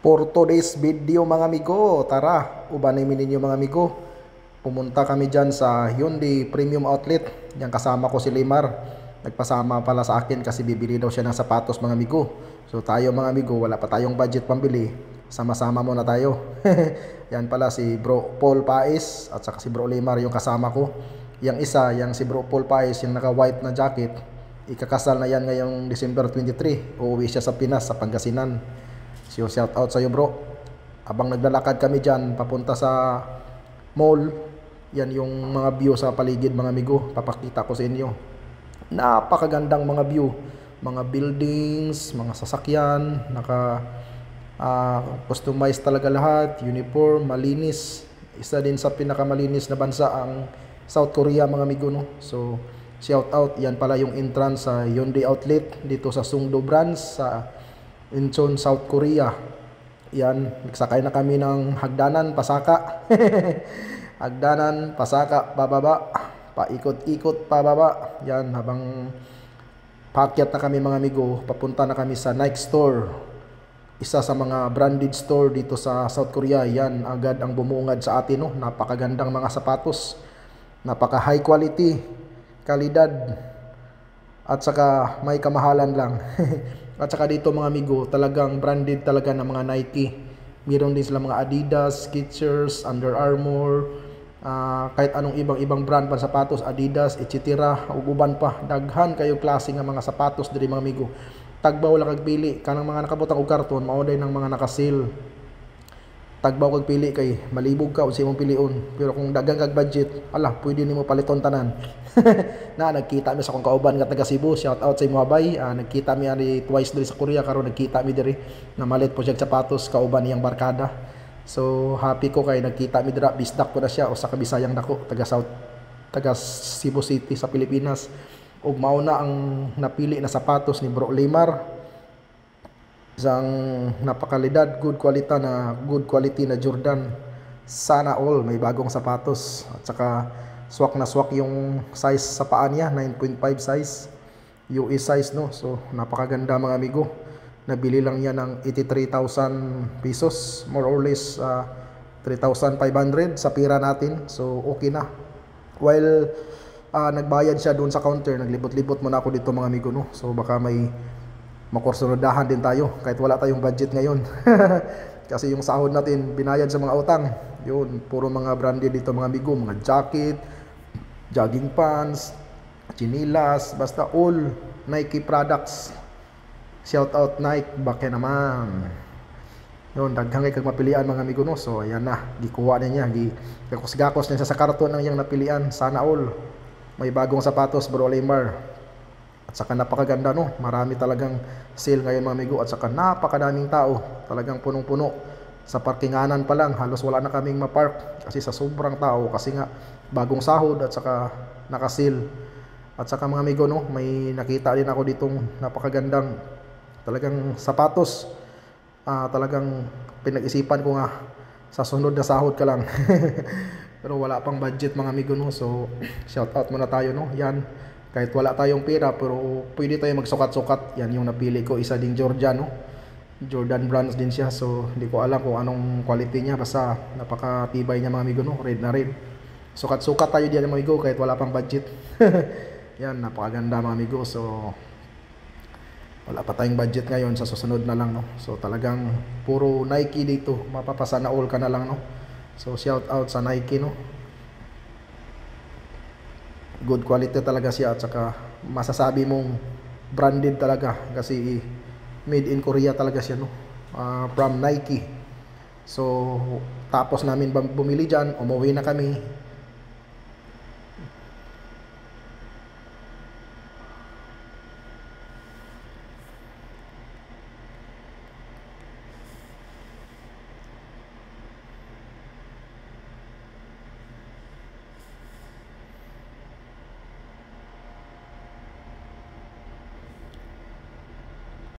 For today's video mga amigo, tara, ubanin ninyo mga amigo. Pumunta kami dyan sa Hyundai Premium Outlet. Yan kasama ko si Limar. Nagpasama pala sa akin kasi bibili daw siya ng sapatos mga amigo. So tayo mga amigo, wala pa tayong budget pambili. Sama-sama muna tayo. Yan pala si Bro Paul Pais at saka si Bro Limar yung kasama ko. Yang isa, yang si Bro Paul Pais, yung naka white na jacket. Ikakasal na yan ngayong December 23. Uuwi siya sa Pinas, sa Pangasinan. So shout out sa iyo bro. Abang naglalakad kami dyan papunta sa mall, yan yung mga view sa paligid mga amigo, papakita ko sa inyo. Napakagandang mga view, mga buildings, mga sasakyan, naka customize talaga lahat, uniform, malinis. Isa din sa pinakamalinis na bansa ang South Korea mga amigo no. So shout out, yan pala yung entrance sa Hyundai Outlet dito sa Sungdo branch sa Incheon, South Korea. Yan, nagsakay na kami ng hagdanan, pasaka. Hagdanan, pasaka, pababa, paikot-ikot, pababa. Yan, habang paakyat na kami mga amigo, papunta na kami sa Nike Store. Isa sa mga branded store dito sa South Korea. Yan, agad ang bumuungad sa atin. No? Napakagandang mga sapatos. Napaka high quality, kalidad. At saka may kamahalan lang. At saka dito mga amigo, talagang branded talaga ng mga Nike. Meron din sila mga Adidas, Skechers, Under Armour, kahit anong ibang brand pa sapatos, Adidas, etc. Uguban pa, daghan kayo klase nga mga sapatos diri mga amigo. Tagbaw lang kagpili, kanang mga nakabutang og karton, mauday ng mga naka-sale. Tagbaw kagpili kay malibog ka unsa imong pilion. Pero kung dagang kag budget, ala, pwede nimo paliton tanan. Na nagkita mi sa akong kauban nga taga Cebu, shout out sa imo abay. Nagkita mi ani twice diri sa Korea, karon nagkita mi diri na malit po siya sapatos kauban niyang barkada. So happy ko kay nagkita mi dira, bisdak ko na siya usa ka Bisayang dako taga Cebu City sa Pilipinas. Ug mao na ang napili na sapatos ni Bro Limar. Isang napakalidad, good quality na Jordan. Sana all may bagong sapatos. At saka swak na swak yung size sa paa niya, 9.5 size. US size no. So napakaganda mga amigo. Nabili lang niya ng 83,000 pesos, more or less 3,500 sa pira natin. So okay na. While nagbayad siya doon sa counter, naglibot-libot muna ako dito mga amigo no. So baka may makursunodahan din tayo kahit wala tayong budget ngayon. Kasi yung sahod natin binayad sa mga utang. Yun, puro mga branded dito mga amigo, mga jacket, jogging pants, chinilas, basta all Nike products. Shout out Nike, bakit naman. Yun, daghang kay kag mapilian mga amigo no. So ayan na, gikuha niya, gakos-gakos niya sa karton ng yang napilian. Sana all may bagong sapatos Bro Limar. At saka napakaganda no, marami talagang sale ngayon mga amigo. At saka napakadaming tao, talagang punong-puno. Sa parkinganan pa lang, halos wala na kaming mapark kasi sa sobrang tao. Kasi nga, bagong sahod at saka naka-sale. At saka mga amigo no, may nakita din ako ditong napakagandang talagang sapatos. Talagang pinag-isipan ko nga, sa sunod na sahod ka lang. Pero wala pang budget mga amigo no, so shout out muna tayo no, yan. Kahit wala tayong pera, pero pwede tayo magsukat-sukat. Yan yung napili ko, isa ding Jordan, no? Jordan brands din siya. So, hindi ko alam kung anong quality niya. Basta, napakatibay niya mga amigo, no? Red na red. Sukat-sukat tayo diyan mga amigo, kahit wala pang budget. Yan, napakaganda mga amigo. So, wala pa tayong budget ngayon. Sa susunod na lang, no? So, talagang puro Nike dito. Mapapasana all ka na lang, no? So, shout out sa Nike, no? Good quality talaga siya at saka masasabi mong branded talaga kasi made in Korea talaga siya no, from Nike. So tapos namin bumili dyan, umuwi na kami,